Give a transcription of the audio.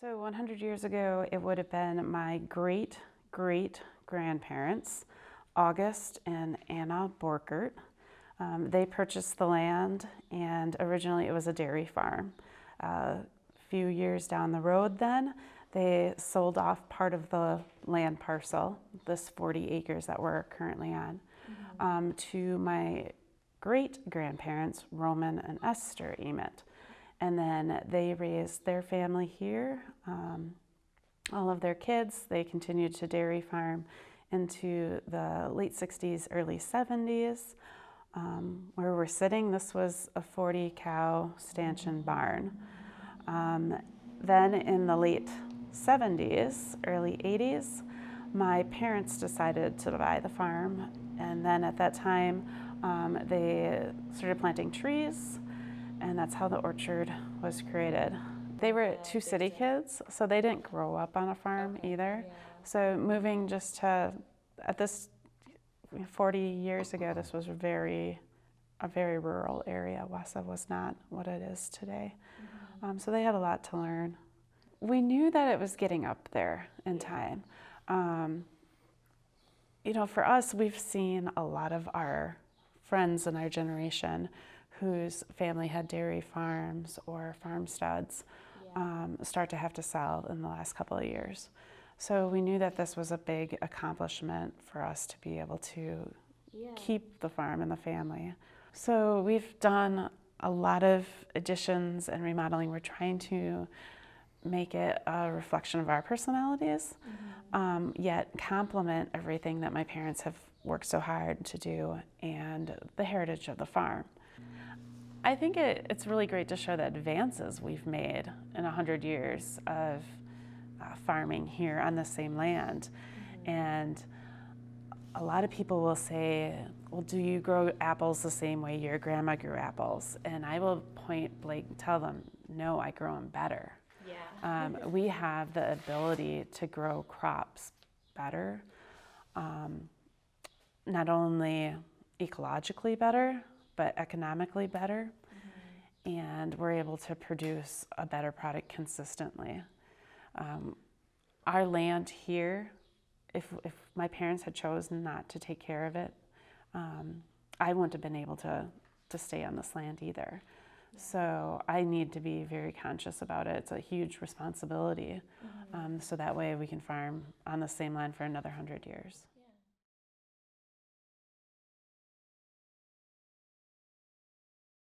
So 100 years ago, it would have been my great-great-grandparents, August and Anna Borkert. They purchased the land, and originally it was a dairy farm. A few years down the road then, they sold off part of the land parcel, this 40 acres that we're currently on, to my great-grandparents, Roman and Esther Ament. And then they raised their family here, all of their kids. They continued to dairy farm into the late 60s, early 70s. Where we're sitting, this was a 40-cow stanchion barn. Then in the late 70s, early 80s, my parents decided to buy the farm. And then at that time, they started planting trees, and that's how the orchard was created. They were two city kids, so they didn't grow up on a farm either. Yeah. So moving just to, at this 40 years ago, this was a very rural area. Wausau was not what it is today. So they had a lot to learn. We knew that it was getting up there in time. You know, for us, we've seen a lot of our friends in our generation whose family had dairy farms or farmsteads start to have to sell in the last couple of years. So we knew that this was a big accomplishment for us to be able to keep the farm and the family. So we've done a lot of additions and remodeling. We're trying to make it a reflection of our personalities, yet complement everything that my parents have worked so hard to do and the heritage of the farm. I think it's really great to show the advances we've made in 100 years of farming here on the same land. And a lot of people will say, well, do you grow apples the same way your grandma grew apples? And I will point blank tell them, no, I grow them better. Yeah. We have the ability to grow crops better, not only ecologically better, but economically better, and we're able to produce a better product consistently. Our land here, if my parents had chosen not to take care of it, I wouldn't have been able to stay on this land either. So I need to be very conscious about it. It's a huge responsibility, so that way we can farm on the same land for another 100 years.